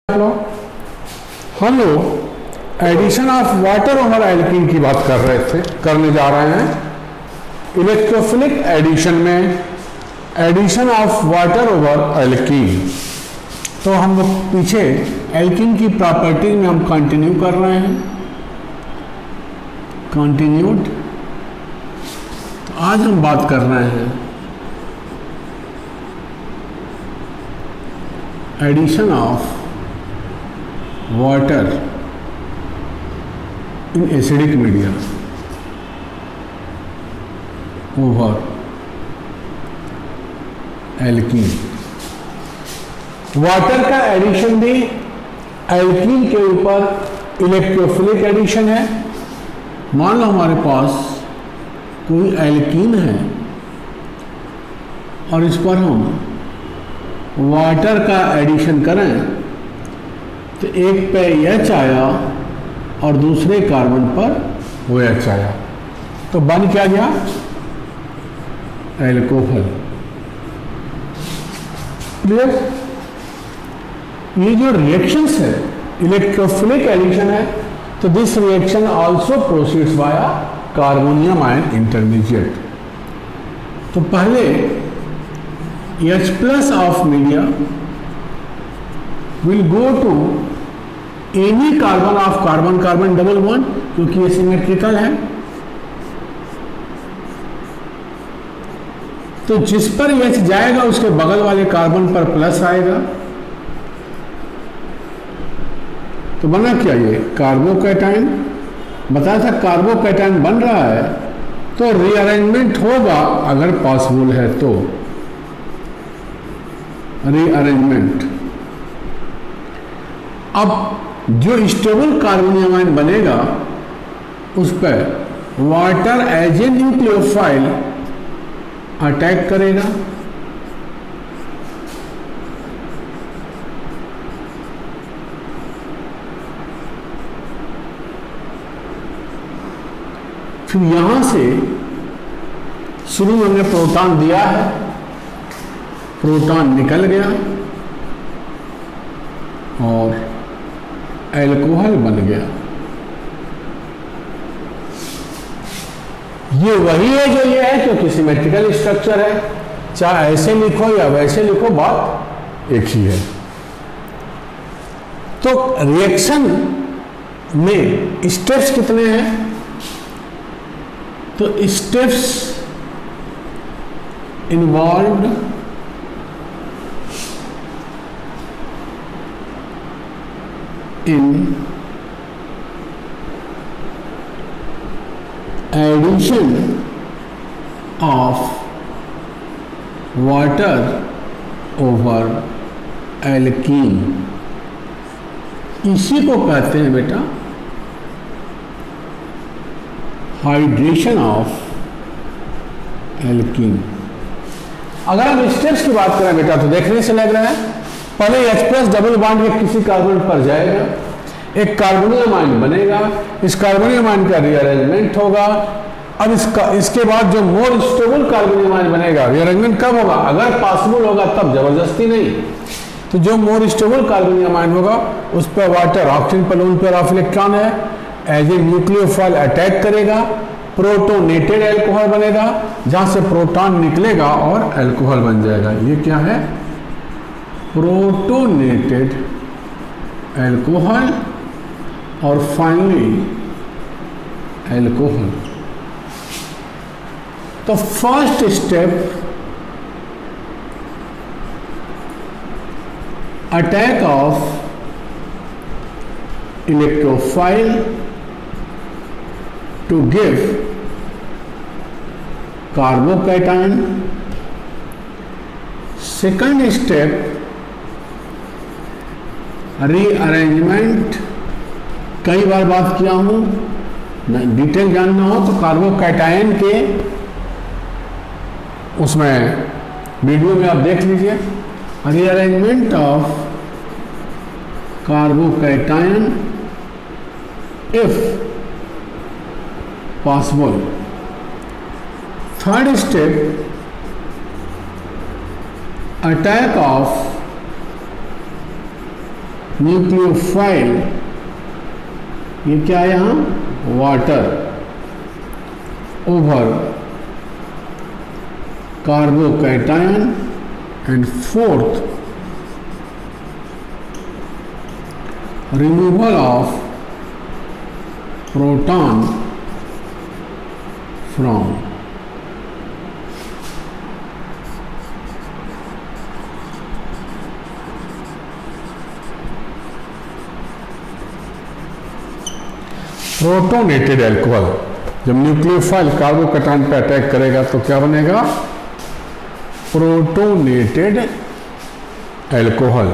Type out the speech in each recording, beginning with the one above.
हम लोग addition of water over alkene की बात करने जा रहे हैं। इलेक्ट्रोफिलिक एडिशन में addition of water over alkene. तो हम लोग पीछे एल्कीन की प्रॉपर्टीज में हम कंटिन्यू कर रहे हैं। कंटिन्यूड। तो आज हम बात कर रहे हैं addition of water in acidic media over alkene। Water का एडिशन भी एल्कीन के ऊपर इलेक्ट्रोफिलिक एडिशन है। मान लो हमारे पास कोई एल्कीन है और इस पर हम वाटर का एडिशन करें तो एक पे एच आया और दूसरे कार्बन पर OH आया, तो बन क्या गया? एल्कोहल। क्लियर? ये जो रिएक्शंस है इलेक्ट्रोफिलिक एडिशन है, तो this reaction also proceeds via carbonium ion intermediate. तो पहले H+ of media will go to any carbon of carbon double bond, क्योंकि ये सिमेट्रिकल है। तो जिस पर H जाएगा उसके बगल वाले कार्बन पर प्लस आएगा, तो बना क्या? ये कार्बोकैटायन। बताया था कार्बोकैटायन बन रहा है तो रीअरेंजमेंट होगा अगर पॉसिबल है तो। रीअरेंजमेंट। अब जो स्टेबल कार्बोनियम आयन बनेगा उस पर water as a nucleophile attack करेगा। फिर यहां से शुरू में हमने प्रोटॉन दिया है, प्रोटॉन निकल गया और एल्कोहल बन गया। ये वही है जो ये है, क्योंकि सिमेट्रिकल स्ट्रक्चर है। चाहे ऐसे लिखो या वैसे लिखो, बात एक ही है। तो रिएक्शन में स्टेप्स कितने हैं? तो steps involved in addition of water over alkene, इसी को कहते हैं बेटा हाइड्रेशन ऑफ एल्कीन। अगर हम स्टेप्स की बात करें बेटा तो देखने से लग रहा है पहले H+ डबल बॉन्ड में किसी कार्बन पर जाएगा, एक कार्बोनियम आयन बनेगा, इस कार्बोनियम आयन का रीअरेंजमेंट होगा। अब इसके बाद जो मोर स्टेबल कार्बोनियम आयन बनेगा, रीअरेंजमेंट कब होगा? अगर पॉसिबल होगा तब, जबरदस्ती नहीं। तो जो मोर स्टेबल कार्बोनियम आयन होगा उस पर वाटर ऑक्सीजन पर लोन पेयर ऑफ इलेक्ट्रॉन है, एज ए न्यूक्लियोफाइल अटैक करेगा, प्रोटोनेटेड एल्कोहल बनेगा, जहां से प्रोटॉन निकलेगा और एल्कोहल बन जाएगा। ये क्या है? प्रोटोनेटेड एल्कोहल और फाइनली एल्कोहल। तो first step attack of electrophile to give carbocation. Second step rearrangement. कई बार बात किया हूं, डिटेल जानना हो तो कार्बोकैटायन के उसमें वीडियो में आप देख लीजिए। Rearrangement of carbocation if possible. Third step attack of nucleophile, ये क्या है यहाँ, water over carbocation, and fourth removal of proton from protonated alcohol. जब न्यूक्लियोफाइल कार्बोकैटायन पे अटैक करेगा तो क्या बनेगा, प्रोटोनेटेड एल्कोहल।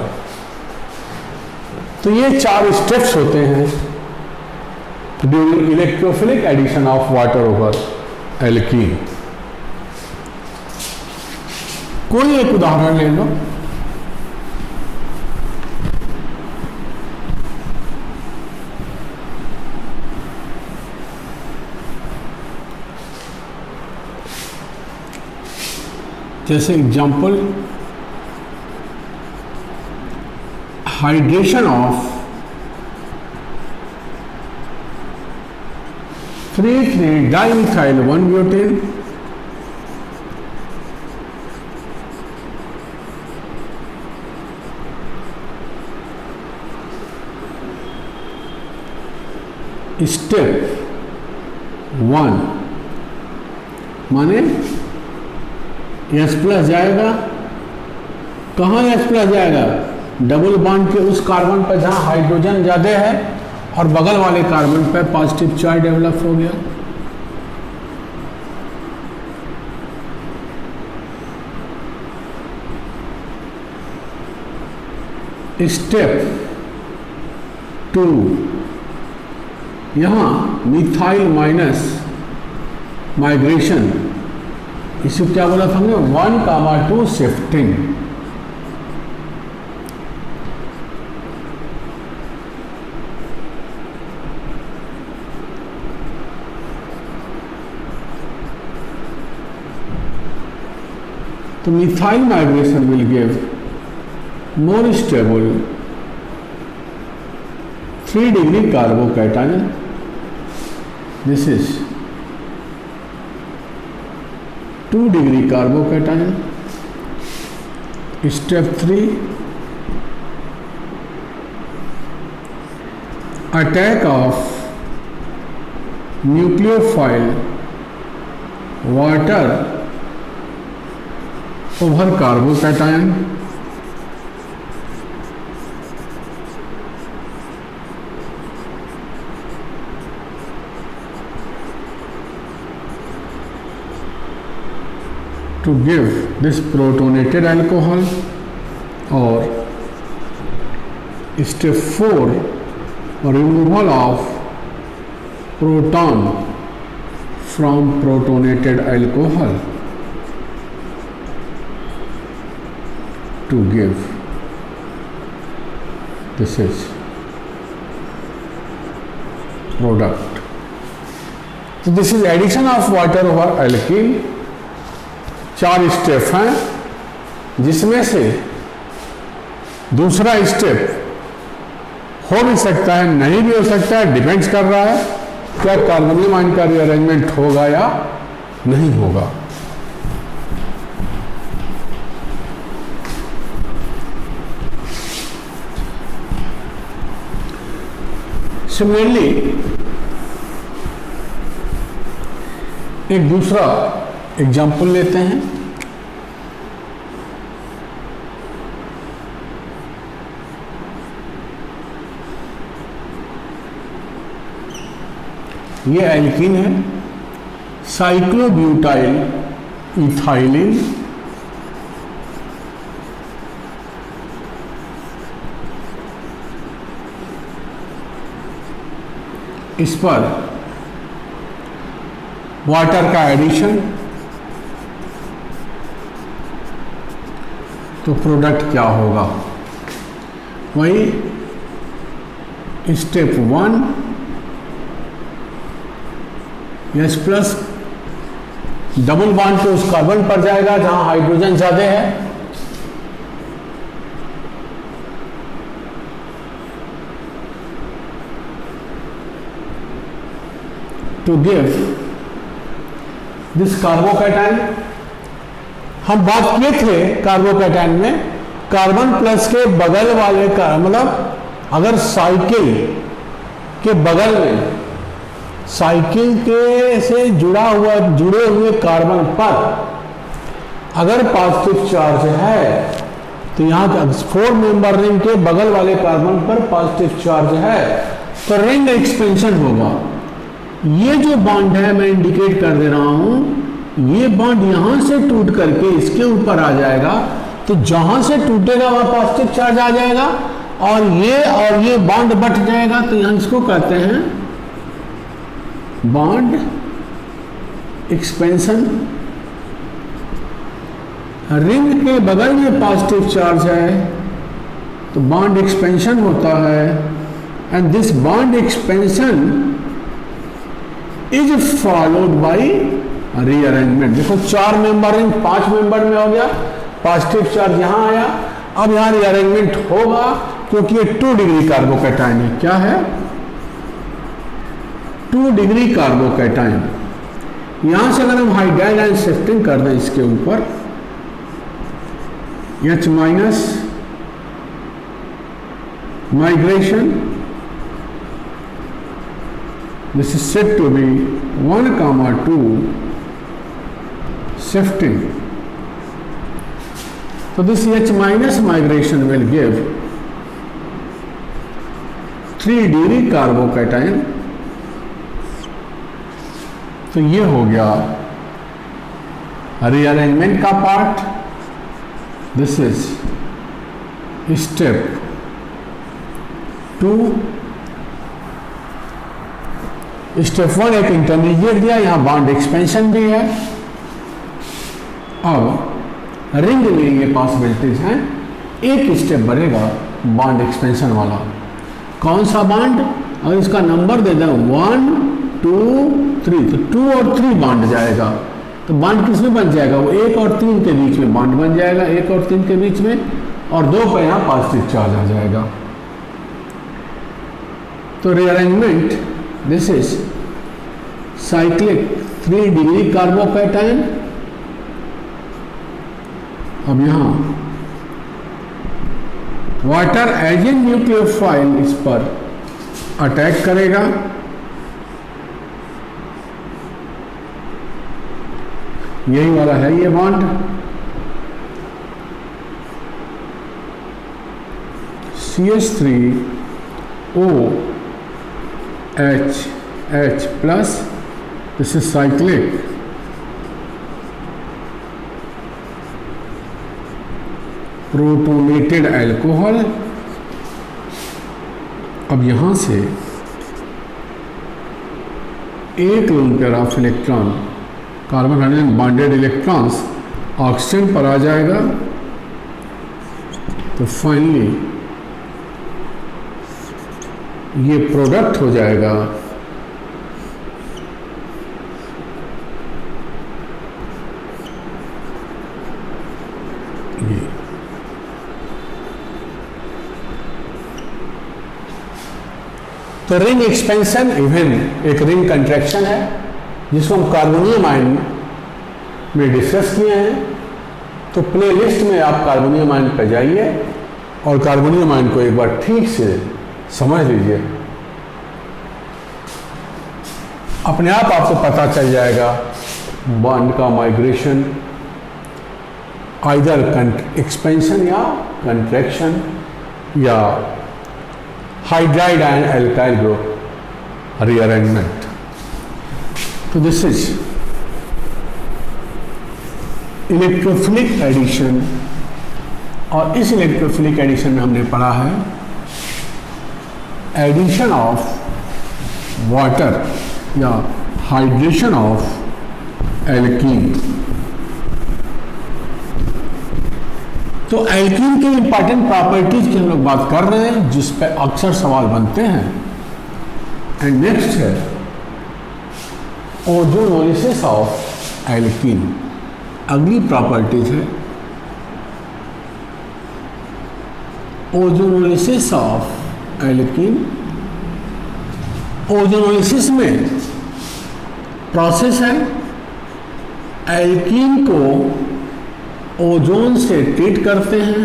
तो ये 4 स्टेप्स होते हैं during electrophilic addition of water over alkene. कोई एक उदाहरण ले लो। जैसे example, hydration of 3,3-dimethyl-1-butane step 1 माने S प्लस जाएगा, कहाँ S प्लस जाएगा, डबल बॉन्ड के उस कार्बन पर जहाँ हाइड्रोजन ज़्यादा है और बगल वाले कार्बन पर पॉजिटिव चार्ज डेवलप हो गया। स्टेप 2, यहाँ मिथाइल माइनस माइग्रेशन, इसे क्या बोला था हमने, 1,2 शिफ्टिंग। तो methyl migration will give more stable 3-degree carbocation. This is 2-degree carbocation. Step 3, attack of nucleophile water over carbocation. To give this protonated alcohol, or step 4, removal of proton from protonated alcohol to give, this is product. So this is addition of water over alkene. 4 step हैं, जिसमें से दूसरा step हो भी सकता है, नहीं भी हो सकता है, डिपेंड्स कर रहा है क्या कार्बोनियम आयन का रीअरेंजमेंट होगा या नहीं होगा। सिमिलरली एक दूसरा एग्जाम्पल लेते हैं। ये एल्कीन है, साइक्लोब्यूटाइल इथाइलिन, इस पर वाटर का एडिशन, तो प्रोडक्ट क्या होगा, वही step 1, S plus double bond तो उस कार्बन पर जाएगा जहां हाइड्रोजन ज्यादा है, टू गिव दिस कार्बोकैटायन। हम बात किए थे कार्बोकैटायन में कार्बन प्लस के बगल वाले का मतलब अगर साइकिल के बगल में साइकिल के से जुड़े हुए कार्बन पर अगर पॉजिटिव चार्ज है तो यहाँ 4 मेंबर रिंग के बगल वाले कार्बन पर पॉजिटिव चार्ज है तो रिंग एक्सपेंशन होगा। ये जो बॉन्ड है मैं इंडिकेट कर दे रहा हूं, ये बॉन्ड यहां से टूट करके इसके ऊपर आ जाएगा तो जहां से टूटेगा वहां पॉजिटिव चार्ज आ जाएगा और ये बॉन्ड बट जाएगा तो यहां इसको कहते हैं बॉन्ड एक्सपेंशन। रिंग के बगल में पॉजिटिव चार्ज है तो बॉन्ड एक्सपेंशन होता है and this bond expansion is followed by rearrangement. देखो 4 मेंबर रिंग 5 मेंबर में हो गया, पॉजिटिव चार्ज यहां आया, अब यहां रीअरेंजमेंट होगा क्योंकि ये 2 डिग्री कार्बोकैटायन है। क्या है? 2 डिग्री कार्बोकैटायन। यहां से अगर हम हाइड्राइड आयन शिफ्टिंग कर दें इसके ऊपर H minus migration, this is said to be 1,2 shifting. So this H minus migration will give 3 degree carbocation. तो ये हो गया रीअरेंजमेंट का part. This is step 2। Step 1 एक इंटरमीडिएट दिया, यहां बॉन्ड एक्सपेंशन भी है। अब रिंग में ये पॉसिबिलिटीज हैं, एक स्टेप बढ़ेगा बॉन्ड एक्सपेंशन वाला। कौन सा बॉन्ड? अगर इसका नंबर दे दें 1 2 3 तो 2 और 3 बॉन्ड जाएगा तो बॉन्ड किस में बन जाएगा? वो 1 और 3 के बीच में बॉन्ड बन जाएगा, 1 और 3 के बीच में, और 2 पर यहां पॉजिटिव चार्ज आ जाएगा। तो rearrangement this is cyclic 3 degree carbocation. अब यहां वाटर एज ए न्यूक्लियोफाइल इस पर अटैक करेगा। यही वाला है ये bond. CH3OH plus, this is cyclic protonated alcohol. अब यहां से एक lone pair of electron carbon hydrogen bonded electrons oxygen पर आ जाएगा तो फाइनली ये प्रोडक्ट हो जाएगा ये। तो रिंग एक्सपेंशन इवन एक रिंग कंट्रैक्शन है जिसको हम कार्बोनियम आयन में डिस्कस किए हैं। तो प्लेलिस्ट में आप कार्बोनियम आयन पर जाइए और कार्बोनियम आयन को एक बार ठीक से समझ लीजिए, अपने आप आपको पता चल जाएगा बॉन्ड का माइग्रेशन आइदर एक्सपेंशन या कंट्रैक्शन या hydride ion alkyl group rearrangement. तो दिस इज इलेक्ट्रोफिलिक एडिशन, और इस इलेक्ट्रोफिलिक एडिशन में हमने पढ़ा है एडिशन ऑफ वाटर या हाइड्रेशन ऑफ एल्कीन। तो एल्कीन के इंपॉर्टेंट प्रॉपर्टीज की हम लोग बात कर रहे हैं जिस पे अक्सर सवाल बनते हैं। एंड नेक्स्ट है ओजोनोलिसिस ऑफ एल्कीन। अगली प्रॉपर्टीज है ओजोनोलिसिस ऑफ एल्कीन। ओजोनोलिसिस में प्रोसेस है, एल्कीन को ओजोन से ट्रीट करते हैं,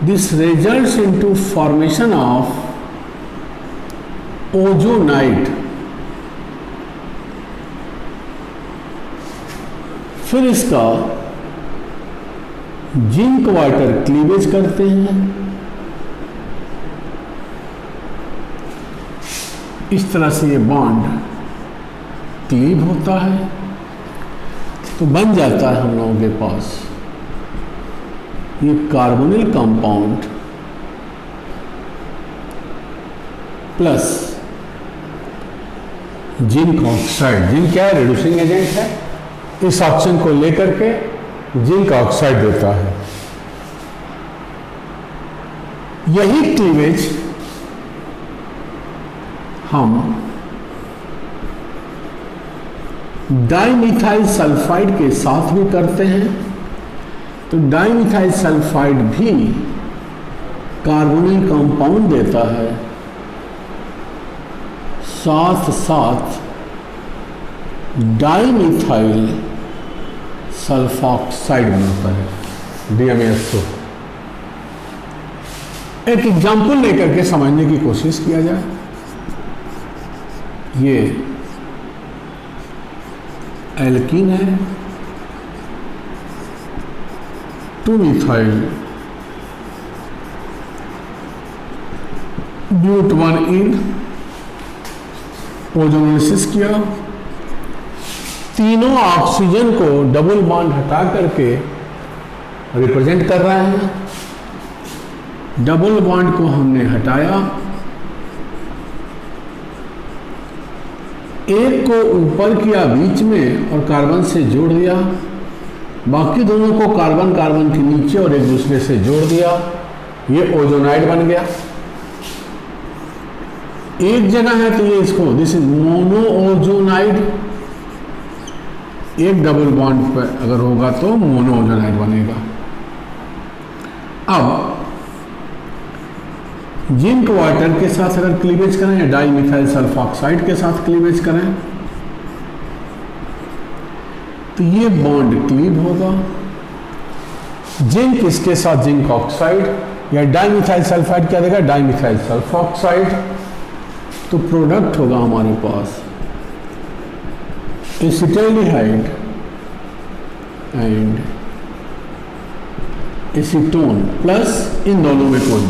this results into formation of ozonide. फिर इसका जिंक वाटर क्लीवेज करते हैं, इस तरह से ये बॉन्ड क्लीव होता है, तो बन जाता है हम लोगों के पास ये carbonyl compound plus zinc oxide. Zinc क्या है? रिड्यूसिंग एजेंट है, इस ऑक्सीजन को लेकर के जिंक ऑक्साइड देता है। यही क्लीवेज हम डाइमिथाइल सल्फाइड के साथ भी करते हैं, तो डाइमिथाइल सल्फाइड भी कार्बोनिल कंपाउंड देता है, साथ साथ डाइमिथाइल सल्फॉक्साइड बनाता है, DMSO। एक एग्जाम्पल लेकर के समझने की कोशिश किया जाए। ये एल्कीन है, 2-मिथाइल ब्यूट 1 ओजोनेसिस किया, तीनों ऑक्सीजन को डबल बॉन्ड हटा करके रिप्रेजेंट कर रहे हैं। डबल बॉन्ड को हमने हटाया, एक को ऊपर किया बीच में और कार्बन से जोड़ दिया, बाकी दोनों को कार्बन कार्बन के नीचे और एक दूसरे से जोड़ दिया, ये ओजोनाइड बन गया। एक जगह है तो ये इसको, दिस इज मोनो ओजोनाइड, एक डबल बॉन्ड पर अगर होगा तो मोनो ओजोनाइड बनेगा। अब जिंक वाटर के साथ अगर क्लीवेज करें या डाइमिथाइल सल्फॉक्साइड के साथ क्लीवेज करें तो ये बॉन्ड क्लीव होगा। जिंक इसके साथ जिंक ऑक्साइड या डाइमिथाइल सल्फाइड क्या देगा? Dimethyl sulphoxide. तो प्रोडक्ट होगा हमारे पास एसिटाल्डिहाइड एंड एसीटोन प्लस इन दोनों में कोई।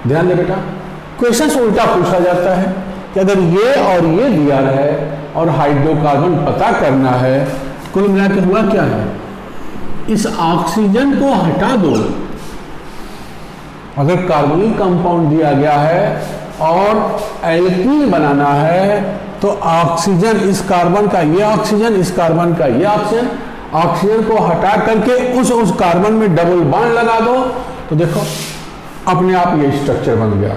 ध्यान दे बेटा, क्वेश्चन उल्टा पूछा जाता है कि अगर ये और ये दिया है और हाइड्रोकार्बन पता करना है, कुल मिलाकर हुआ क्या है? इस ऑक्सीजन को हटा दो। अगर कार्बोनिल कंपाउंड दिया गया है और एल्कीन बनाना है तो ऑक्सीजन, इस कार्बन का ये ऑक्सीजन, इस कार्बन का ये ऑक्सीजन, ऑक्सीजन को हटा करके उस कार्बन में डबल बॉन्ड लगा दो, तो देखो अपने आप ये स्ट्रक्चर बन गया।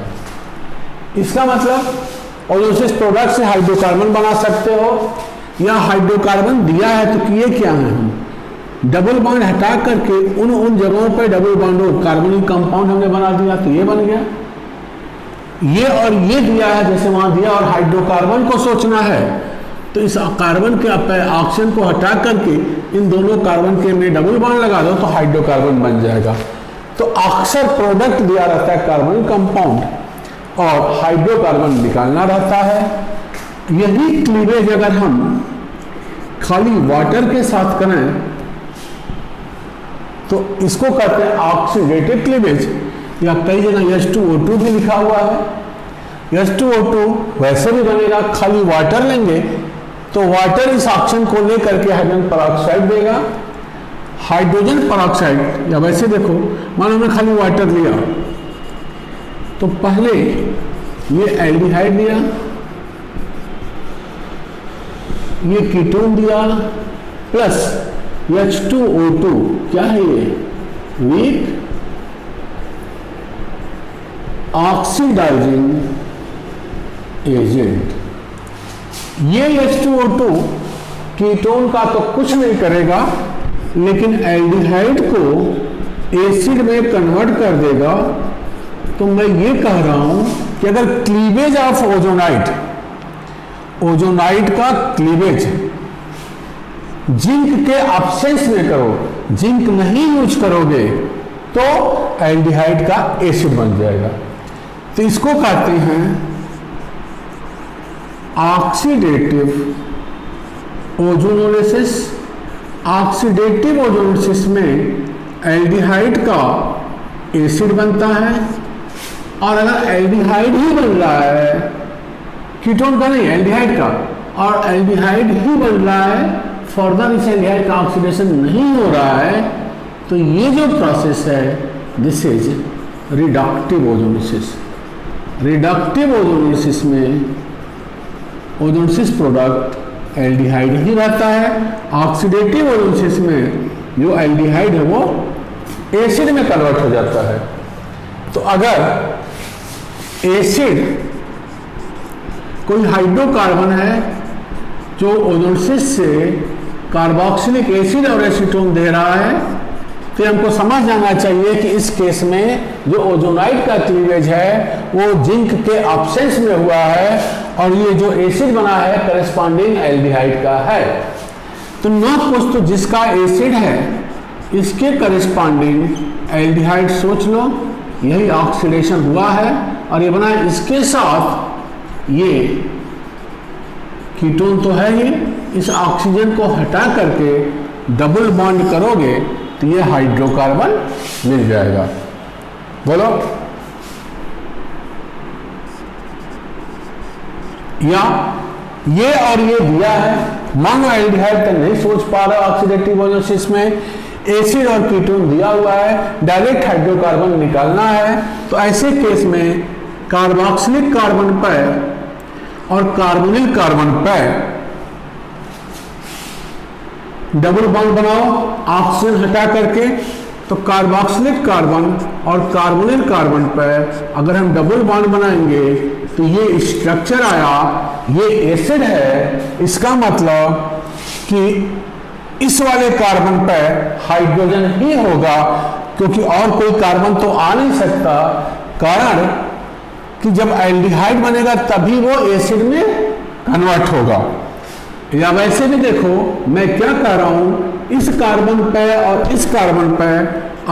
इसका मतलब ओजोनेसिस प्रोडक्ट से हाइड्रोकार्बन बना सकते हो, या हाइड्रोकार्बन दिया है तो किए क्या है, हम डबल बॉन्ड हटा करके उन जगहों पर डबल बॉन्ड कार्बोनिल कंपाउंड हमने बना दिया, तो ये बन गया। ये और ये दिया है, जैसे वहां दिया, और हाइड्रोकार्बन को सोचना है तो इस कार्बन के ऑक्सीजन को हटा करके इन दोनों कार्बन के में डबल बॉन्ड लगा दो तो हाइड्रोकार्बन बन जाएगा। तो अक्सर प्रोडक्ट दिया रहता है कार्बन कंपाउंड और हाइड्रोकार्बन निकालना रहता है। यही क्लीवेज अगर हम खाली वाटर के साथ करें तो इसको कहते हैं ऑक्सीडेटिव क्लीवेज, या कई जगह H2O2 भी लिखा हुआ है। H2O2 वैसे भी बनेगा, खाली वाटर लेंगे तो वाटर इस ऑक्सीजन को लेकर के हाइड्रोजन परऑक्साइड देगा। हाइड्रोजन परऑक्साइड, या वैसे देखो मान लो हमने खाली वाटर लिया तो पहले ये एल्डिहाइड दिया, ये कीटोन दिया, प्लस H2O2 क्या है? ये वीक ऑक्सीडाइजिंग एजेंट। ये H2O2 कीटोन का तो कुछ नहीं करेगा, लेकिन एल्डिहाइड को एसिड में कन्वर्ट कर देगा तो मैं ये कह रहा हूं कि अगर क्लीवेज ऑफ ओजोनाइट, ओजोनाइट का क्लीवेज जिंक के एब्सेंस में करो, जिंक नहीं यूज करोगे तो एल्डिहाइड का एसिड बन जाएगा। तो इसको कहते हैं ऑक्सीडेटिव ओजोनोलिसिस। ऑक्सीडेटिव ओजोनोलिसिस में एल्डिहाइड का एसिड बनता है, और अगर एल्डिहाइड ही बन रहा है, कीटोन का नहीं, एल्डिहाइड का, और एल्डिहाइड ही बन रहा है, फर्दर इस एल्डिहाइड का ऑक्सीडेशन नहीं हो रहा है, तो ये जो प्रोसेस है this is reductive ozonolysis. Reductive ozonolysis में ओजोनोलिसिस प्रोडक्ट एल्डिहाइड ही रहता है। ऑक्सीडेटिव ओजोनोलिसिस में जो एल्डिहाइड है वो एसिड में कन्वर्ट हो जाता है। तो अगर एसिड कोई हाइड्रोकार्बन है जो ओजोनोलिसिस से कार्बोक्सिलिक एसिड और एसीटोन दे रहा है, तो हमको समझ जाना चाहिए कि इस केस में जो ओजोनाइट का क्लीवेज है वो जिंक के एब्सेंस में हुआ है, और ये जो एसिड बना है करेस्पॉन्डिंग एल्डिहाइड का है। तो न कुछ तो जिसका एसिड है इसके करेस्पॉन्डिंग एल्डिहाइड सोच लो, यही ऑक्सीडेशन हुआ है और ये बना है। इसके साथ ये कीटोन तो है ही, इस ऑक्सीजन को हटा करके डबल बॉन्ड करोगे तो ये हाइड्रोकार्बन मिल जाएगा। बोलो, या ये और ये दिया है, मान लो एल्डिहाइड तक नहीं सोच पा रहा ऑक्सीडेटिव ओजोनोलिसिस में, एसिड और कीटोन दिया हुआ है, डायरेक्ट हाइड्रोकार्बन निकालना है, तो ऐसे केस में कार्बोक्सिलिक कार्बन पर और कार्बोनिल कार्बन पर डबल बॉन्ड बनाओ ऑक्सीजन हटा करके। तो कार्बोक्सिलिक कार्बन और कार्बोनिल कार्बन पर अगर हम डबल बॉन्ड बनाएंगे तो ये स्ट्रक्चर आया, ये एसिड है। इसका मतलब कि इस वाले कार्बन पर हाइड्रोजन ही होगा, क्योंकि और कोई कार्बन तो आ नहीं सकता। कारण कि जब एल्डिहाइड बनेगा तभी वो एसिड में कन्वर्ट होगा। या वैसे भी देखो मैं क्या कह रहा हूं, इस कार्बन पे और इस कार्बन पे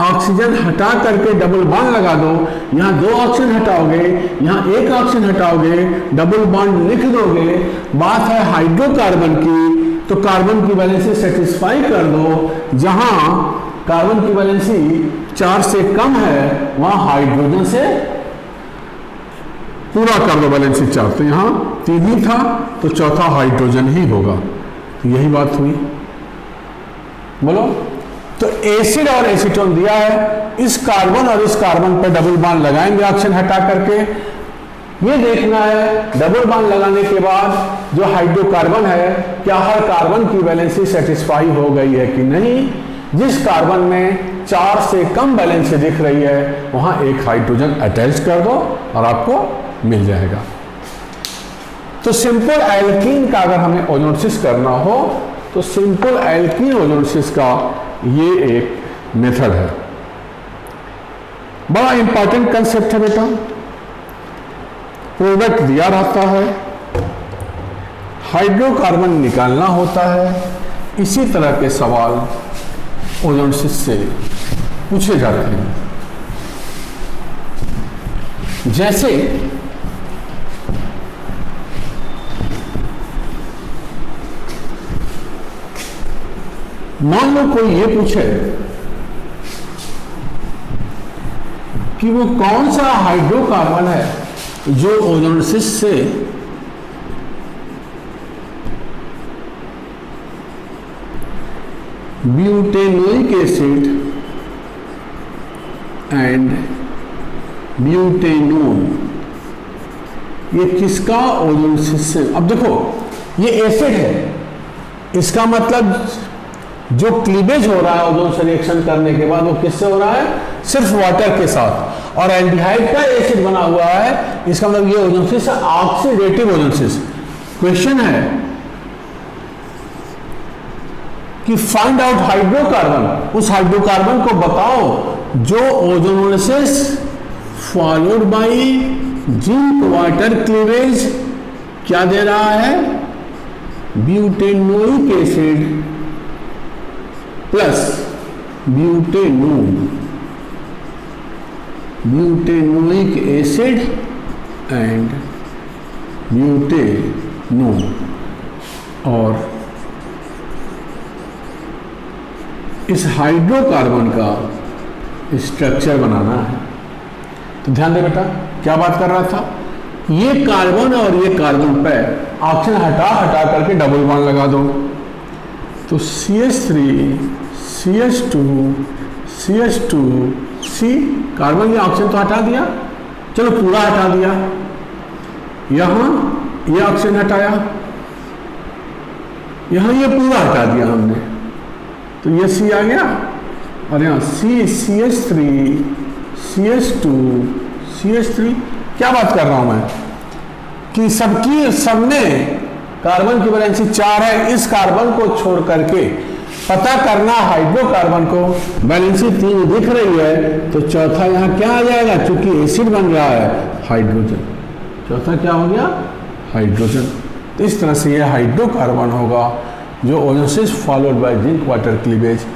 ऑक्सीजन हटा करके डबल बॉन्ड लगा दो। यहाँ 2 ऑक्सीजन हटाओगे, यहाँ 1 ऑक्सीजन हटाओगे, डबल बॉन्ड लिख दोगे। बात है हाइड्रोकार्बन की, तो कार्बन की वैलेंसी सेटिस्फाई कर दो। जहां कार्बन की वैलेंसी 4 से कम है वहां हाइड्रोजन से पूरा कर दो वैलेंसी 4। तो यहाँ 3 ही था तो चौथा हाइड्रोजन ही होगा। तो यही बात हुई। बोलो, तो एसिड और एसीटोन दिया है, इस कार्बन और इस कार्बन पर डबल बॉन्ड लगाएंगे ऑक्सीजन हटा करके। ये देखना है डबल बॉन्ड लगाने के बाद जो हाइड्रोकार्बन है क्या हर कार्बन की वैलेंसी सेटिस्फाई हो गई है कि नहीं। जिस कार्बन में 4 से कम वैलेंसी दिख रही है वहां 1 हाइड्रोजन अटैच कर दो और आपको मिल जाएगा। तो सिंपल एल्कीन का अगर हमें ओजोनोलिसिस करना हो तो सिंपल एल्कीन ओजोनोलिसिस का ये एक मेथड है। बड़ा इंपॉर्टेंट कंसेप्ट है बेटा। प्रोडक्ट दिया रहता है, हाइड्रोकार्बन निकालना होता है। इसी तरह के सवाल ओजोनोलिसिस से पूछे जाते हैं। जैसे मान लो कोई ये पूछे कि वो कौन सा हाइड्रोकार्बन है जो ओजोनोलिसिस से ब्यूटेनोइक एसिड एंड ब्यूटेनोन, ये किसका ओजोनोलिसिस से। अब देखो ये एसिड है, इसका मतलब जो क्लीवेज हो रहा है ओजोन से रिएक्शन करने के बाद वो किससे हो रहा है, सिर्फ वाटर के साथ। और एल्डिहाइड का एसिड बना हुआ है, इसका मतलब ये ओजोनोलिसिस ऑक्सीडेटिव ओजोनोलिसिस। क्वेश्चन है कि फाइंड आउट हाइड्रोकार्बन, उस हाइड्रोकार्बन को बताओ जो ozonolysis followed by zinc water cleavage क्या दे रहा है, butanoic acid plus butanoic acid and butanone, और इस हाइड्रोकार्बन का स्ट्रक्चर बनाना है। तो ध्यान दे बेटा, क्या बात कर रहा था, ये कार्बन और ये कार्बन पे ऑक्सीजन हटा हटा करके डबल बॉन्ड लगा दो। तो CH3 CH2 CH2 C, carbon या ऑक्सीजन तो हटा दिया, चलो पूरा हटा दिया, यहां ये ऑक्सीजन हटाया, यहां ये पूरा हटा दिया हमने, तो ये C आ गया, और यहाँ CH3 CH2 CH3। क्या बात कर रहा हूं मैं कि सबने कार्बन की वैलेंसी 4 है, इस कार्बन को छोड़ करके पता करना हाइड्रोकार्बन को वैलेंसी 3 दिख रही है, तो चौथा यहाँ क्या आ जाएगा, क्योंकि एसिड बन रहा है हाइड्रोजन, चौथा क्या हो गया, हाइड्रोजन। तो इस तरह से यह हाइड्रोकार्बन होगा जो ओजोसिस followed by zinc water cleavage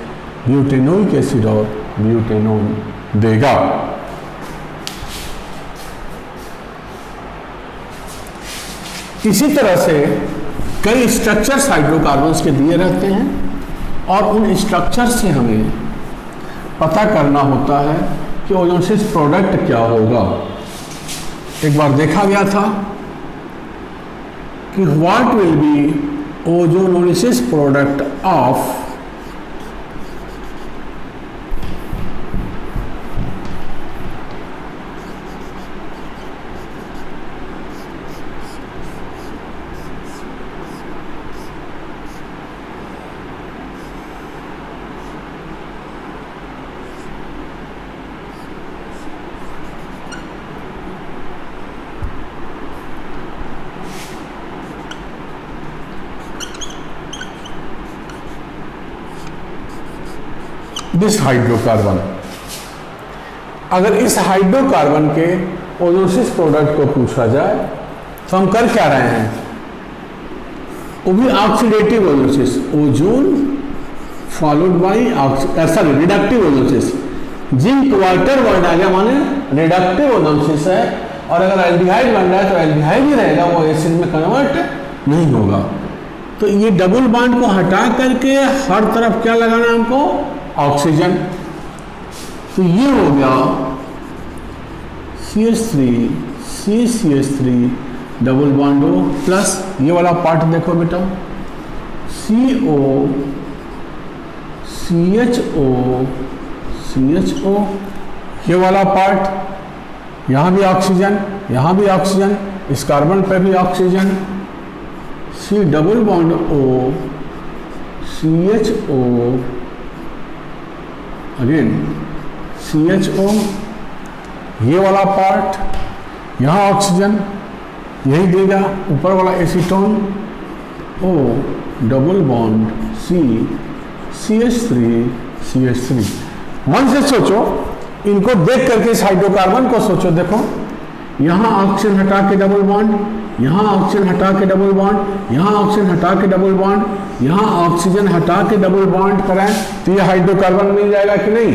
butanoic acid और ब्यूटेनोन देगा। इसी तरह से कई स्ट्रक्चर्स हाइड्रोकार्बन्स के दिए रहते हैं, और उन स्ट्रक्चर से हमें पता करना होता है कि ओजोसिस प्रोडक्ट क्या होगा। एक बार देखा गया था कि what will be ozonolysis product of this hydrocarbon. अगर इस हाइड्रोकार्बन के ओजोसिस प्रोडक्ट को पूछा जाए तो हम कर क्या रहे हैं, वो भी oxidative ओजोसिस, ozone followed by sorry reductive ओजोसिस। Zinc water बन आ गया माने रिडक्टिव ओजोसिस है, और अगर एल्डिहाइड बन रहा है तो एल्डिहाइड ही रहेगा, वो एसिड में कन्वर्ट नहीं होगा। तो ये डबल बॉन्ड को हटा करके हर तरफ क्या लगाना है हमको, ऑक्सीजन। तो ये हो गया CH3 CH3 डबल बॉन्ड हो, प्लस ये वाला पार्ट देखो बेटा CO CHO, ये वाला पार्ट, यहाँ भी ऑक्सीजन, यहाँ भी ऑक्सीजन, इस कार्बन पे भी oxygen, C double bond O CHO again CHO, ये वाला पार्ट, यहाँ ऑक्सीजन, यही देगा ऊपर वाला acetone, O double bond C CH3 मन से सोचो, इनको देख करके इस हाइड्रोकार्बन को सोचो, देखो यहाँ ऑक्सीजन हटा के डबल बॉन्ड, यहाँ ऑक्सीजन हटा के डबल बॉन्ड, यहाँ ऑक्सीजन हटा के डबल बॉन्ड, यहाँ ऑक्सीजन हटा के डबल बॉन्ड कराएं तो ये हाइड्रोकार्बन मिल जाएगा कि नहीं,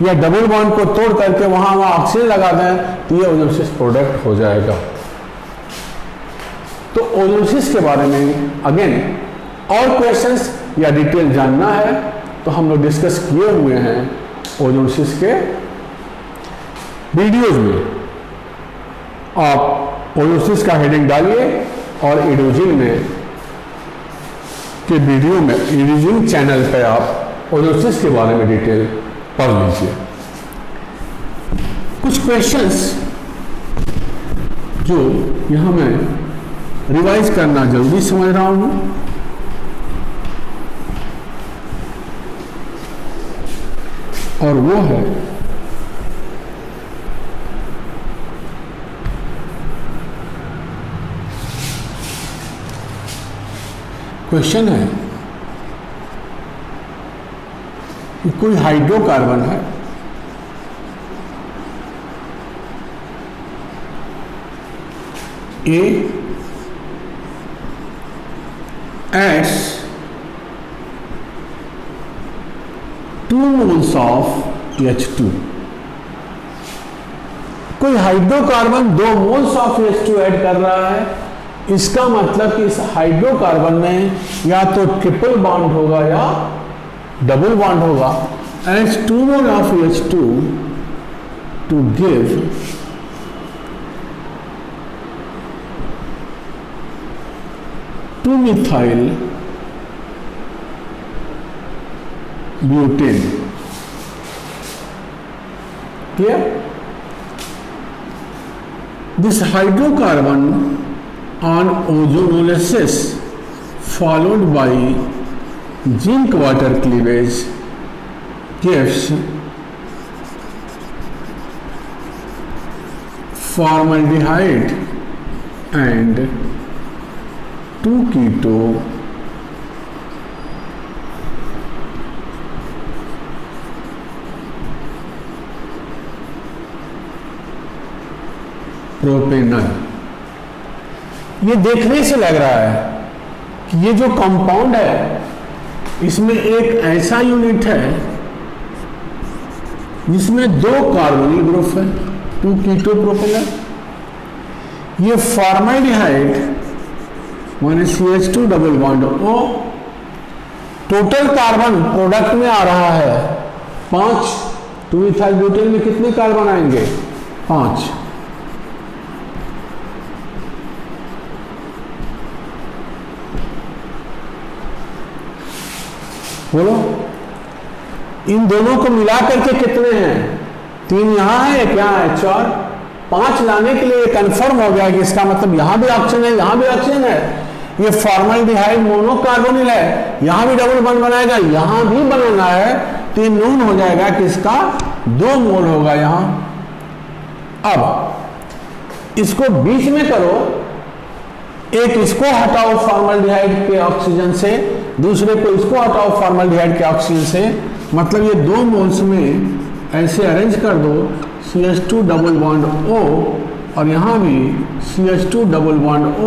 या डबल बॉन्ड को तोड़ करके वहाँ ऑक्सीजन लगा दें तो ये ओजोसिस प्रोडक्ट हो जाएगा। तो ओजोसिस के बारे में अगेन और क्वेश्चंस या डिटेल जानना है तो हम लोग डिस्कस किए हुए हैं ओजोसिस के वीडियोज में। आप ओजोसिस का हेडिंग डालिए और एडोजिन में के वीडियो में एडोजिन चैनल पर आप ओजोसिस के बारे में डिटेल पढ़ लीजिए। कुछ क्वेश्चंस जो यहाँ मैं रिवाइज करना जल्दी समझ रहा हूँ, और वो है क्वेश्चन है कि कोई हाइड्रोकार्बन है, A adds 2 moles of H2। कोई hydrocarbon 2 moles of H2 add कर रहा है, इसका मतलब कि इस हाइड्रोकार्बन में या तो ट्रिपल बॉन्ड होगा या डबल बॉन्ड होगा। adds 2 mole of H2 to give 2-methyl butane। Clear? This hydrocarbon on ozonolysis followed by zinc water cleavage gives formaldehyde and 2-keto propanol. ये देखने से लग रहा है कि ये जो कंपाउंड है इसमें एक ऐसा यूनिट है जिसमें 2 कार्बोनिल ग्रुप है, 2-कीटो प्रोपेनॉल। ये फॉर्मल्डिहाइड माने CH2 double bond O, total carbon product में आ रहा है 5। 2-मिथाइल ब्यूटेन में कितने कार्बन आएंगे? 5। बोलो, इन दोनों को मिला करके कितने हैं? 3 यहां है, एक यहां है, 4। 5 लाने के लिए कंफर्म हो गया कि इसका मतलब यहां भी ऑक्सीजन है, यहां भी ऑक्सीजन है। ये फॉर्मल्डिहाइड मोनोकार्बोनिल है, यहां भी डबल बॉन्ड बनाएगा, यहां भी बनाना है, तो ये नून हो जाएगा कि इसका 2 मोल होगा यहां। अब इसको बीच में करो, एक इसको हटाओ फॉर्मल्डिहाइड के ऑक्सीजन से, दूसरे को इसको हटाओ फॉर्मल्डिहाइड के ऑक्सीजन से, मतलब ये 2 मोल्स में ऐसे अरेंज कर दो CH2 डबल बॉन्ड O और यहाँ भी CH2 double bond O।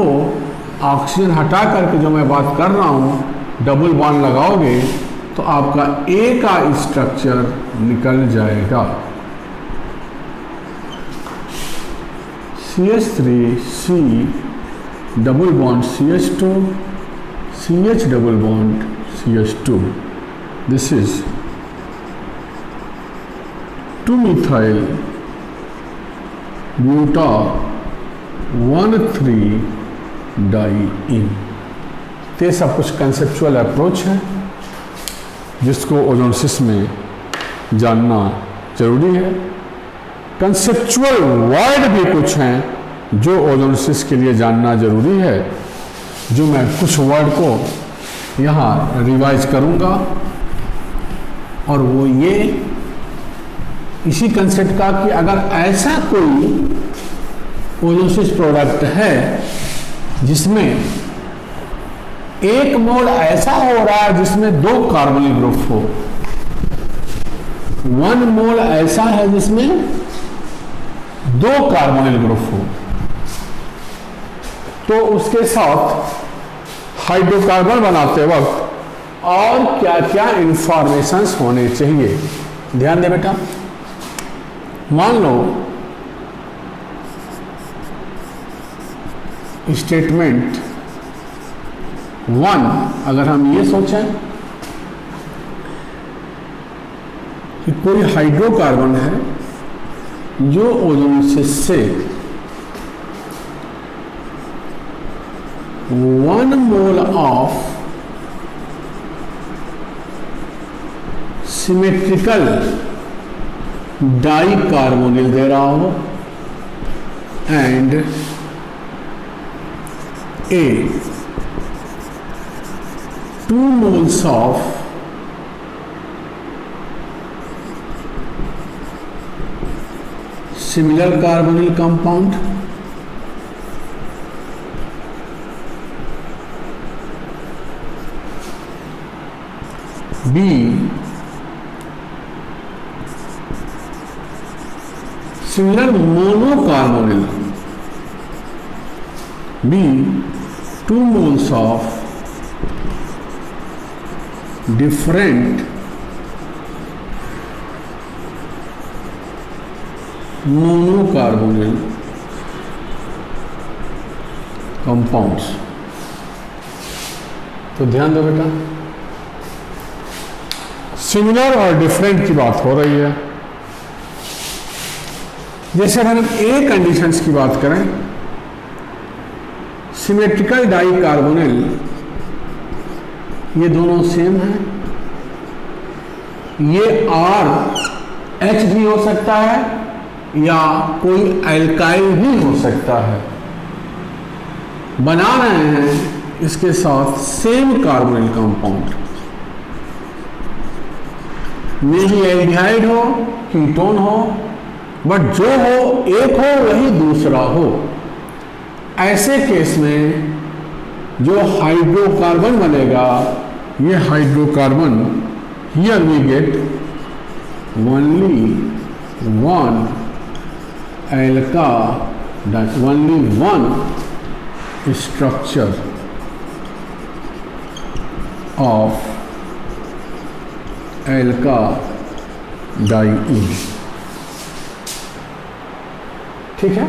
Oxygen हटा करके जो मैं बात कर रहा हूँ डबल बॉन्ड लगाओगे तो आपका A का स्ट्रक्चर निकल जाएगा। CH3C double bond CH2, CH double bond CH2। This is 2-methyl buta 1,3-diene। ये सब कुछ कंसेप्चुअल अप्रोच है जिसको ओजोनोसिस में जानना जरूरी है। कंसेप्चुअल वर्ड भी कुछ हैं जो ओजोनोसिस के लिए जानना जरूरी है, जो मैं कुछ वर्ड को यहाँ रिवाइज करूँगा। और वो ये इसी कंसेप्ट का कि अगर ऐसा कोई ओजोनोसिस प्रोडक्ट है जिसमें 1 मोल ऐसा हो रहा है जिसमें 2 कार्बोनिल ग्रुप हो, 1 मोल ऐसा है जिसमें 2 कार्बोनिल ग्रुप हो, तो उसके साथ हाइड्रोकार्बन बनाते वक्त और क्या क्या इंफॉर्मेशंस होने चाहिए। ध्यान दे बेटा, मान लो स्टेटमेंट 1 अगर हम ये सोचें कि कोई हाइड्रोकार्बन है जो ओजोनोसिस से 1 मोल ऑफ सिमेट्रिकल डाइकार्बोनिल दे रहा हो and A 2 moles of similar carbonyl compound, B similar monocarbonyl be 2 moles of different monocarbonyl compounds। तो ध्यान दो बेटा, सिमिलर और डिफरेंट की बात हो रही है। जैसे अगर हम ए कंडीशंस की बात करें, सिमेट्रिकल डाई कार्बोनिल, ये दोनों सेम हैं, ये RH भी हो सकता है या कोई एल्काइल भी हो सकता है। बना रहे हैं इसके साथ सेम कार्बोनिल कंपाउंड, मे भी एल्डिहाइड हो, कीटोन हो, बट जो हो एक हो वही दूसरा हो। ऐसे केस में जो हाइड्रोकार्बन बनेगा, ये hydrocarbon, here we get only one एल्का, only one structure of alkadiene. ठीक है।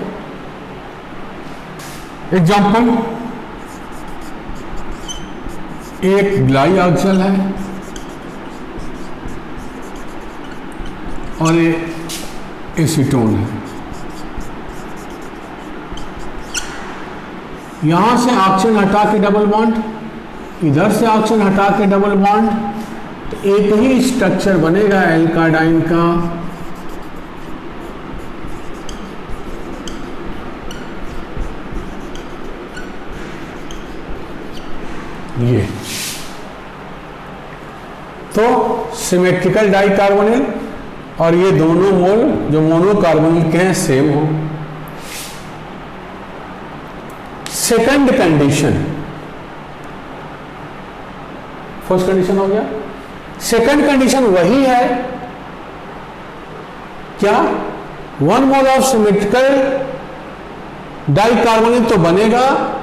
एग्जाम्पल, एक ग्लाइऑक्सल है और एक एसीटोन है। यहां से ऑक्सीजन हटा के डबल बॉन्ड, इधर से ऑक्सीजन हटा के डबल बॉन्ड, तो एक ही स्ट्रक्चर बनेगा एल्काडाइन का। ये तो सिमेट्रिकल डाई कार्बोनिल और ये दोनों मोल जो मोनोकार्बोनिल के हैं सेम हो। सेकंड कंडीशन, फर्स्ट कंडीशन हो गया, सेकंड कंडीशन वही है क्या, 1 mole of symmetrical dicarbonyl तो बनेगा,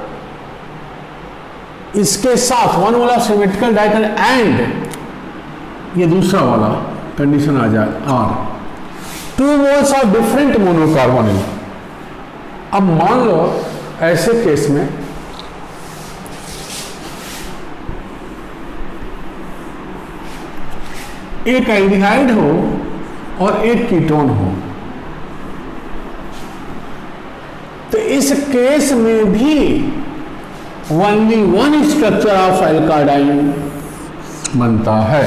इसके साथ 1 mole of symmetrical dicarbonyl and ये दूसरा वाला कंडीशन आ जाए R, 2 moles of different monocarbonyl. अब मान लो ऐसे केस में एक एल्डिहाइड हो और एक कीटोन हो, तो इस केस में भी ओनली वन स्ट्रक्चर ऑफ एल्काडाइन बनता है।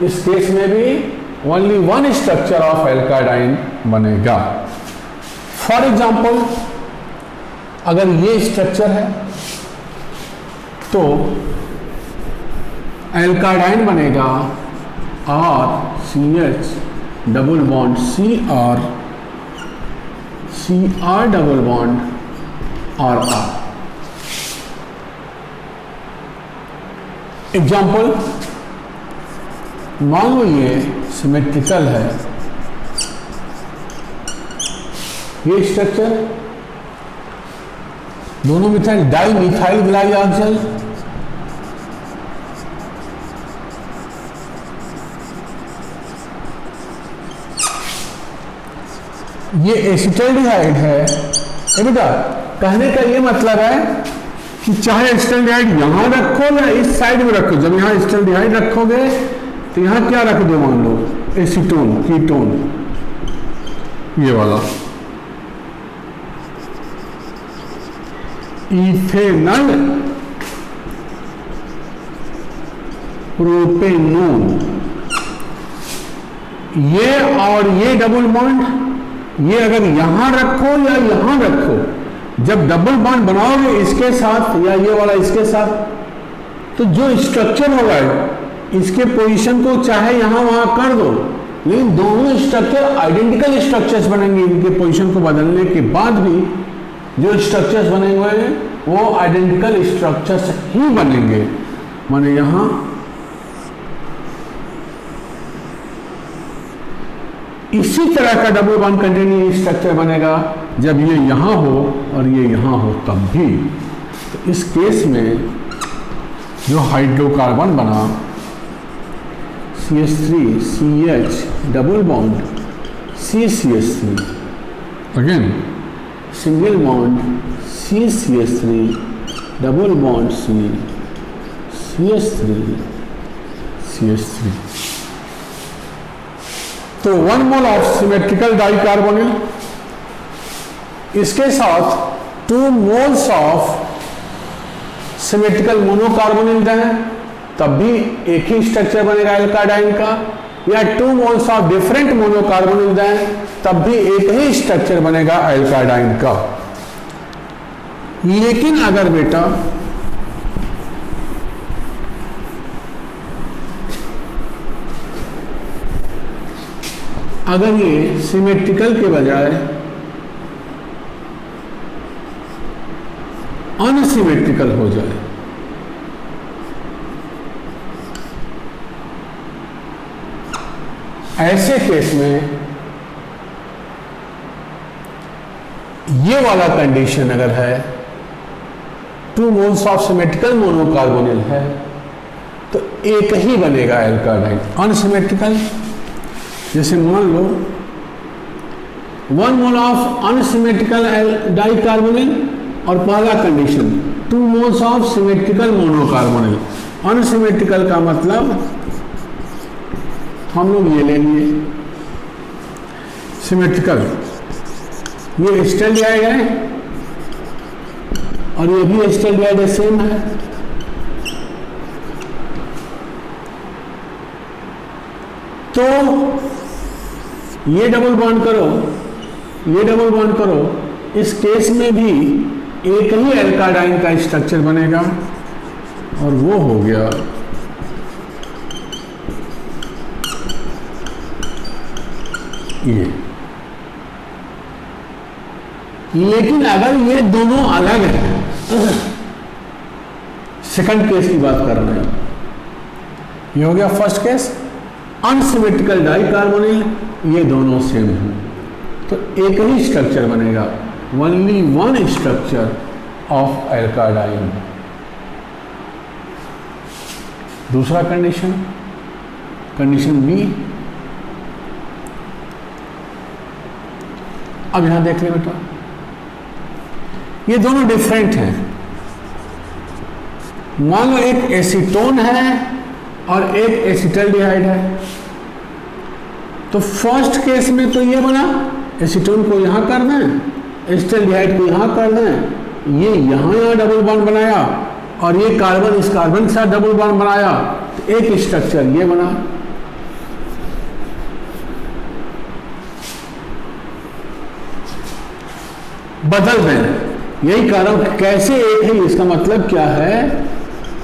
इस केस में भी ओनली वन स्ट्रक्चर ऑफ एल्काडाइन बनेगा। फॉर एग्जाम्पल, अगर ये स्ट्रक्चर है तो एल्काडाइन बनेगा RCH double bond CR double bond RR। Example, मान लो ये सिमेट्रिकल है, ये स्ट्रक्चर दोनों मिथाइल डाई मिथाइल ग्लाइऑक्सल, ये एसिटल्डिहाइड है। ये बेटा कहने का ये मतलब है कि चाहे एसिटल्डिहाइड यहां रखो या इस साइड में रखो, जब यहां एसिटल्डिहाइड रखोगे तो यहां क्या रख दो, मान लो एसीटोन, कीटोन, ये वाला इथेनल प्रोपेनोन, ये और ये डबल बॉन्ड, ये अगर यहां रखो या यहां रखो, जब डबल बॉन्ड बनाओगे इसके साथ या ये वाला इसके साथ, तो जो स्ट्रक्चर होगा इसके पोजीशन को चाहे यहां वहां कर दो, लेकिन दोनों स्ट्रक्चर आइडेंटिकल स्ट्रक्चर्स बनेंगे। इनके पोजीशन को बदलने के बाद भी जो स्ट्रक्चर्स बने हुए हैं वो आइडेंटिकल स्ट्रक्चर्स ही बनेंगे। माने यहां इसी तरह का डबल बॉन्ड कंटेनिंग स्ट्रक्चर बनेगा जब ये यहाँ हो और ये यहाँ हो तब भी। तो इस केस में जो हाइड्रोकार्बन बना CH3CH double bond CCH3, again single bond CCH3 double bond CH3 तो 1 मोल ऑफ सिमेट्रिकल डाइकार्बोनिल, इसके साथ 2 मोल्स ऑफ सिमेट्रिकल मोनोकार्बोनिल दें तब भी एक ही स्ट्रक्चर बनेगा एल्काडाइन का, या 2 मोल्स ऑफ डिफरेंट मोनोकार्बोनिल दें तब भी एक ही स्ट्रक्चर बनेगा एल्काडाइन का। लेकिन अगर बेटा अगर ये सिमेट्रिकल के बजाय अनसिमेट्रिकल हो जाए, ऐसे केस में ये वाला कंडीशन अगर है 2 मोल्स ऑफ सिमेट्रिकल मोनोकार्बोनिल है तो एक ही बनेगा एल्काडाइन। अनसिमेट्रिकल जैसे मान लो 1 मोल ऑफ अनसिमेट्रिकल डाइकार्बोनिल और पहला condition 2 moles of symmetrical monocarbonyl. Unsymmetrical का मतलब हम लोग ये लेंगे सिमेट्रिकल, ये एस्टल्डिहाइड है और ये भी एस्टल्डिहाइड सेम है। तो ये डबल बॉन्ड करो, ये डबल बॉन्ड करो, इस केस में भी एक ही एल्काडाइन का स्ट्रक्चर बनेगा और वो हो गया ये। लेकिन अगर ये दोनों अलग हैं, सेकंड केस की बात कर रहे हैं, ये हो गया फर्स्ट केस अनसिमेट्रिकल डाइकार्बोनिल, ये दोनों सेम हैं तो एक ही स्ट्रक्चर बनेगा, ओनली वन स्ट्रक्चर ऑफ एल्काडाइन। दूसरा कंडीशन, कंडीशन बी, अब यहां देख ले बेटा, ये दोनों डिफरेंट हैं। मान लो एक एसीटोन है और एक एसिटल्डिहाइड है, तो फर्स्ट केस में तो ये बना, एसीटोन को यहां कर दें, एसिटल्डिहाइड को यहां कर दें, ये यहां डबल बॉन्ड बनाया और ये कार्बन इस कार्बन के साथ डबल बॉन्ड बनाया, तो एक स्ट्रक्चर ये बना। बदल दें, यही कारण कैसे एक है, इसका मतलब क्या है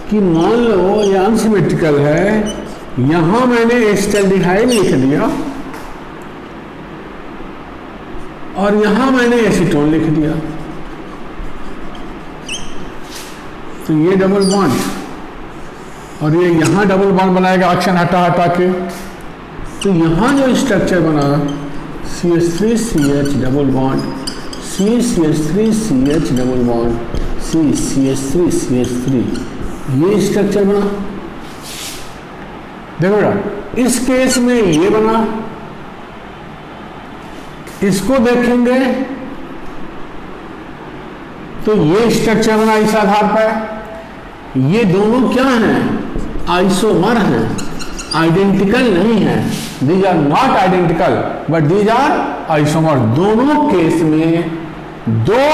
कि मान लो ये अनसिमेट्रिकल है, यहां मैंने एसिटल्डिहाइड लिख दिया और यहां मैंने एसीटोन लिख दिया, तो ये डबल बॉन्ड और ये यहां डबल बॉन्ड बनाएगा ऑक्सीजन हटा हटा के, तो यहां जो स्ट्रक्चर बना CH3CH double bond CCH3CH double bond CCH3CH3, ये स्ट्रक्चर बना। देखो बेटा, इस केस में ये बना, इसको देखेंगे तो ये स्ट्रक्चर बना इस आधार पर। ये दोनों क्या हैं? आइसोमर हैं, आइडेंटिकल नहीं है। These are not identical but these are isomer. दोनों केस में दो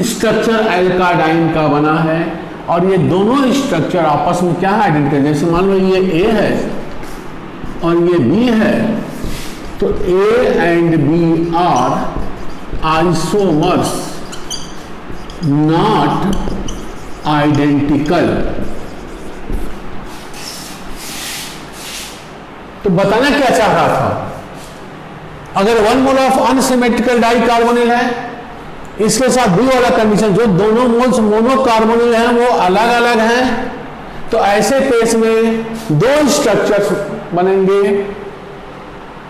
स्ट्रक्चर एल्काडाइन का बना है और ये दोनों स्ट्रक्चर आपस में क्या है? आइडेंटिकल। जैसे मान लो ये A है और ये B है, तो A and B are isomers not identical. तो बताना क्या चाह रहा था? अगर 1 मोल ऑफ अनसिमेट्रिकल डाइकार्बोनिल है, इसके साथ बी वाला कंडीशन, जो दोनों मोल्स मोनोकार्बोनिल हैं वो अलग अलग हैं, तो ऐसे केस में दो स्ट्रक्चर्स बनेंगे,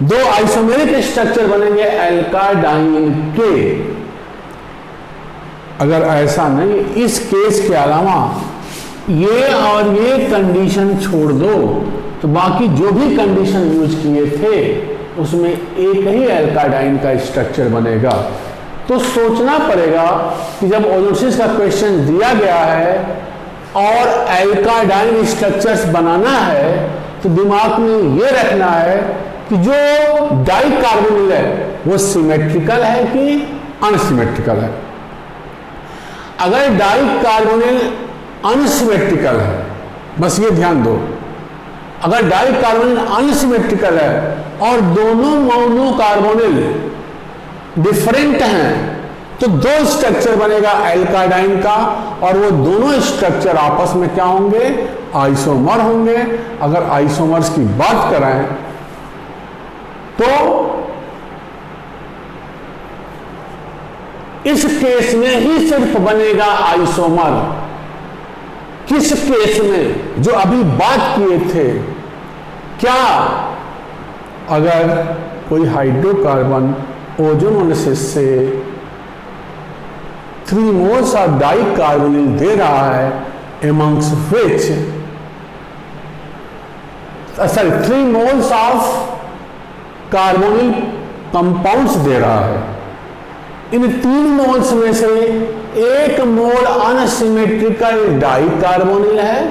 दो आइसोमेरिक स्ट्रक्चर बनेंगे एल्काडाइन के। अगर ऐसा नहीं, इस केस के अलावा ये और ये कंडीशन छोड़ दो तो बाकी जो भी कंडीशन यूज किए थे उसमें एक ही एल्काडाइन का स्ट्रक्चर बनेगा। तो सोचना पड़ेगा कि जब ओजोनोसिस का क्वेश्चन दिया गया है और एल्काडाइन स्ट्रक्चर्स बनाना है तो दिमाग में ये रखना है कि जो डाइकार्बोनिल है वो सिमेट्रिकल है कि अनसिमेट्रिकल है। अगर डाइकार्बोनिल अनसिमेट्रिकल है, बस ये ध्यान दो, अगर डाइकार्बोनिल अनसिमेट्रिकल है और दोनों मोनोकार्बोनिल डिफरेंट हैं तो दो स्ट्रक्चर बनेगा एल्काडाइन का और वो दोनों स्ट्रक्चर आपस में क्या होंगे, आइसोमर होंगे। अगर आइसोमर्स की बात करें तो इस केस में ही सिर्फ बनेगा आइसोमर। किस केस में, जो अभी बात किए थे, क्या अगर कोई हाइड्रोकार्बन ओजोनोलिसिस से 3 मोल्स ऑफ डाइकार्बोनिल दे रहा है amongst which 3 moles of carbonyl compounds दे रहा है, इन 3 मोल्स में से 1 मोल अनसिमेट्रिकल डाइकार्बोनिल है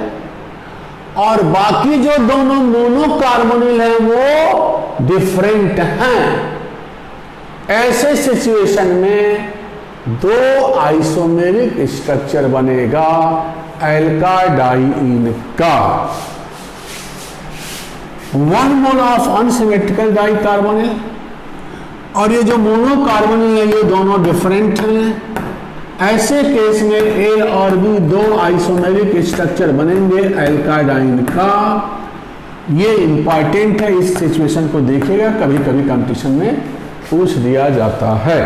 और बाकी जो दोनों मोनोकार्बोनिल हैं वो डिफरेंट हैं। ऐसे सिचुएशन में दो आइसोमेरिक स्ट्रक्चर बनेगा एल्काडाइन का। 1 मोल ऑफ अनसिमेट्रिकल डाइकार्बोनिल और ये जो मोनोकार्बोनिल है ये दोनों डिफरेंट हैं। ऐसे केस में ए और बी दो आइसोमेरिक स्ट्रक्चर बनेंगे एल्काडाइन का। ये इंपॉर्टेंट है, इस सिचुएशन को देखिएगा, कभी कभी कंपटीशन में पूछ दिया जाता है।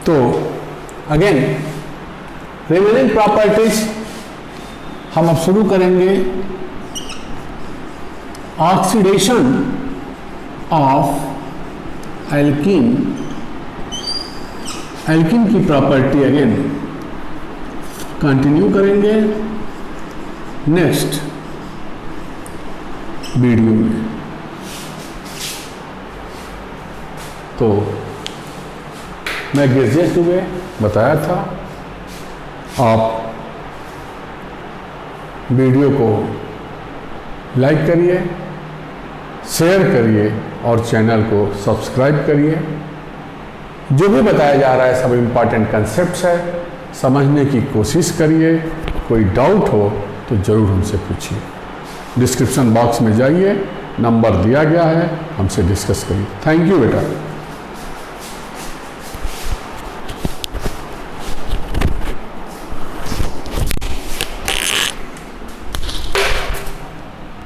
तो अगेन रिमेनिंग प्रॉपर्टीज हम अब शुरू करेंगे। ऑक्सीडेशन ऑफ एल्कीन, एल्कीन की प्रॉपर्टी अगेन कंटिन्यू करेंगे नेक्स्ट वीडियो में। तो मैं ग्रेजुएट हुए बताया था, आप वीडियो को लाइक करिए, शेयर करिए और चैनल को सब्सक्राइब करिए। जो भी बताया जा रहा है सब इम्पॉर्टेंट कंसेप्ट्स है, समझने की कोशिश करिए। कोई डाउट हो तो ज़रूर हमसे पूछिए। डिस्क्रिप्शन बॉक्स में जाइए, नंबर दिया गया है, हमसे डिस्कस करिए। थैंक यू बेटा।